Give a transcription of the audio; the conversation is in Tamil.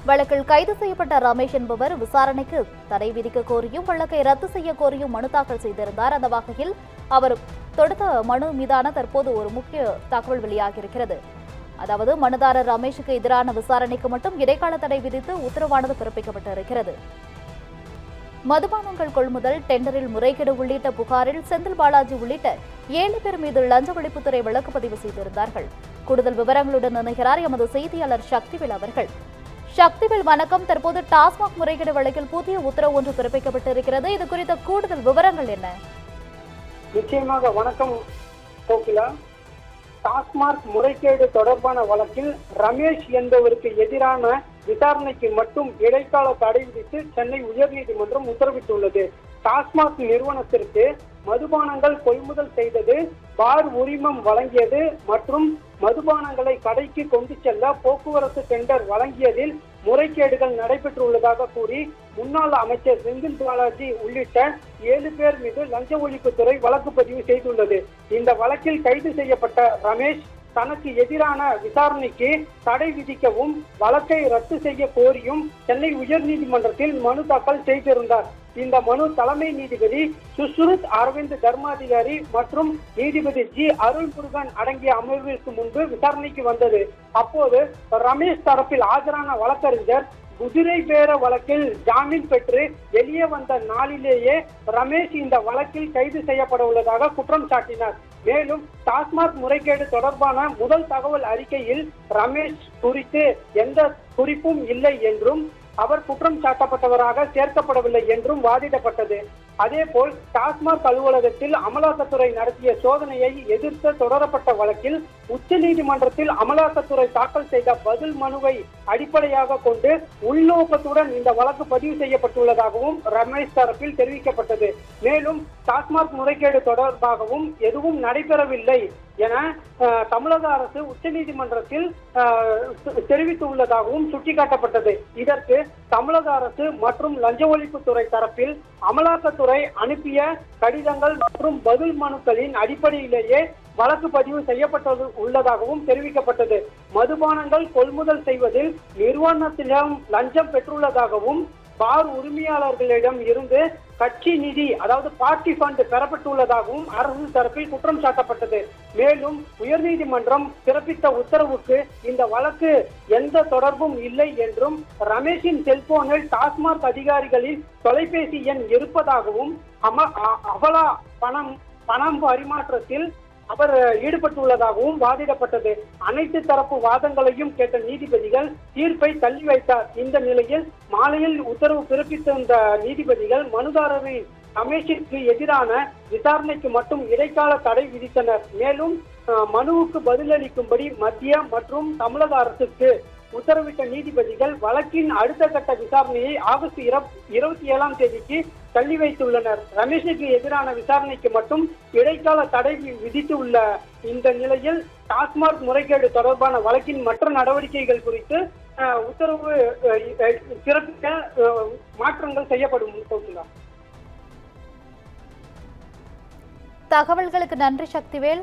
வழக்கில் கைது செய்யப்பட்ட ரமேஷ் என்பவர் விசாரணைக்கு தடை விதிக்க கோரியும் வழக்கை ரத்து செய்ய கோரியும் மனு தாக்கல் செய்திருந்தார். அந்த வகையில் அவர் தொடுத்த மனு மீதான தற்போது ஒரு முக்கிய தகவல் வெளியாகியிருக்கிறது. அதாவது மனுதாரர் ரமேஷுக்கு எதிரான விசாரணைக்கு மட்டும் இடைக்கால தடை விதித்து உத்தரவானது பிறப்பிக்கப்பட்டிருக்கிறது. மதுபானங்கள் கொள்முதல், டெண்டரில் முறைகேடு உள்ளிட்ட புகாரில் செந்தில் பாலாஜி உள்ளிட்ட 7 பேர் மீது லஞ்ச ஒழிப்புத்துறை வழக்கு பதிவு செய்திருந்தார்கள். கூடுதல் விவரங்களுடன் இணைகிறார் எமது செய்தியாளர் சக்திவேல் அவர்கள். சக்திவேல், வணக்கம். தற்போது டாஸ்மாக் முறைகேடு வழக்கில் புதிய உத்தரவு ஒன்று பிறப்பிக்கப்பட்டிருக்கிறது. இது குறித்த கூடுதல் விவரங்கள் என்ன? நிச்சயமாக வணக்கம் கோகிலா. டாஸ்மாக் முறைகேடு தொடர்பான வழக்கில் ரமேஷ் என்பவருக்கு எதிரான விசாரணைக்கு மட்டும் இடைக்கால தடை விதித்து சென்னை உயர்நீதிமன்றம் உத்தரவிட்டுள்ளது. டாஸ்மாக் நிறுவனத்திற்கு மதுபானங்கள் கொள்முதல் செய்தது, பார் உரிமம் வழங்கியது மற்றும் மதுபானங்களை கடைக்கு கொண்டு செல்ல போக்குவரத்து டெண்டர் வழங்கியதில் முறைகேடுகள் நடைபெற்றுள்ளதாக கூறி முன்னாள் அமைச்சர் செந்தில் பாலாஜி உள்ளிட்ட 7 பேர் மீது லஞ்ச ஒழிப்புத்துறை வழக்கு பதிவு செய்துள்ளது. இந்த வழக்கில் கைது செய்யப்பட்ட ரமேஷ் தனக்கு எதிரான விசாரணைக்கு தடை விதிக்கவும் வழக்கை ரத்து செய்ய கோரியும் சென்னை உயர்நீதிமன்றத்தில் மனு தாக்கல் செய்திருந்தார். இந்த மனு தலைமை நீதிபதி சுஷ்ருத் அரவிந்த் தர்மாதிகாரி மற்றும் நீதிபதி ஜி அருள்முருகன் அடங்கிய அமர்விற்கு முன்பு விசாரணைக்கு வந்தது. அப்போது ரமேஷ் தரப்பில் ஆஜரான வழக்கறிஞர் குதிரை பேர வழக்கில் ஜாமீன் பெற்று வெளியே வந்த நாளிலேயே ரமேஷ் இந்த வழக்கில் கைது செய்யப்பட உள்ளதாக குற்றம் சாட்டினார். மேலும் டாஸ்மாக் முறைகேடு தொடர்பான முதல் தகவல் அறிக்கையில் ரமேஷ் குறித்து எந்த குறிப்பும் இல்லை என்றும் அவர் குற்றம் சாட்டப்பட்டவராக சேர்க்கப்படவில்லை என்றும் வாதிடப்பட்டது. அதேபோல் டாஸ்மாக் அலுவலகத்தில் அமலாக்கத்துறை நடத்திய சோதனையை எதிர்த்து தொடரப்பட்ட வழக்கில் உச்சநீதிமன்றத்தில் அமலாக்கத்துறை தாக்கல் செய்த பதில் மனுவை அடிப்படையாக கொண்டு உள்நோக்கத்துடன் இந்த வழக்கு பதிவு செய்யப்பட்டுள்ளதாகவும் ரமேஷ் தரப்பில் தெரிவிக்கப்பட்டது. மேலும் டாஸ்மாக் முறைகேடு தொடர்பாகவும் எதுவும் நடைபெறவில்லை என தமிழக அரசு உச்சநீதிமன்றத்தில் தெரிவித்துள்ளதாகவும் சுட்டிக்காட்டப்பட்டது. இதற்கு தமிழக அரசு மற்றும் லஞ்ச ஒழிப்புத்துறை தரப்பில் அமலாக்கத்துறை அனுப்பிய கடிதங்கள் மற்றும் பதில் மனுக்களின் அடிப்படையிலேயே வழக்கு பதிவு செய்யப்பட்டது உள்ளதாகவும் தெரிவிக்கப்பட்டது. மதுபானங்கள் கொள்முதல் செய்வதில் நிறுவனத்திடம் லஞ்சம் பெற்றுள்ளதாகவும் பார் உரிமையாளர்களிடம் இருந்து கட்சி நிதி அதாவது பார்ட்டி ஃபண்ட் பெறப்பட்டுள்ளதாகவும் அரசு தரப்பில் குற்றம் சாட்டப்பட்டது. மேலும் உயர்நீதிமன்றம் பிறப்பித்த உத்தரவுக்கு இந்த வழக்கு எந்த தொடர்பும் இல்லை என்றும் ரமேஷின் செல்போனில் டாஸ்மாக் அதிகாரிகளின் தொலைபேசி எண் இருப்பதாகவும் அவலா பணம் பரிமாற்றத்தில் அவர் ஈடுபட்டுள்ளதாகவும் வாதிடப்பட்டது. அனைத்து தரப்பு வாதங்களையும் கேட்ட நீதிபதிகள் தீர்ப்பை தள்ளி வைத்தார். இந்த நிலையில் மாலையில் உத்தரவு பிறப்பித்திருந்த நீதிபதிகள் மனுதாரரின் ரமேஷிற்கு எதிரான விசாரணைக்கு மட்டும் இடைக்கால தடை விதித்தனர். மேலும் மனுவுக்கு பதிலளிக்கும்படி மத்திய மற்றும் தமிழக அரசுக்கு உத்தரவிட்ட நீதிபதிகள் வழக்கின் அடுத்த கட்ட விசாரணையை ஆகஸ்ட் 27ஆம் தேதிக்கு தள்ளி வைத்துள்ளனர். ரமேஷுக்கு எதிரான விசாரணைக்கு மட்டும் இடைக்கால தடை விதித்துள்ள இந்த நிலையில் டாஸ்மாக் முறைகேடு தொடர்பான வழக்கின் மற்ற நடவடிக்கைகள் குறித்து உத்தரவு பிறப்பிக்க மாற்றங்கள் செய்யப்படும். தகவல்களுக்கு நன்றி சக்திவேல்.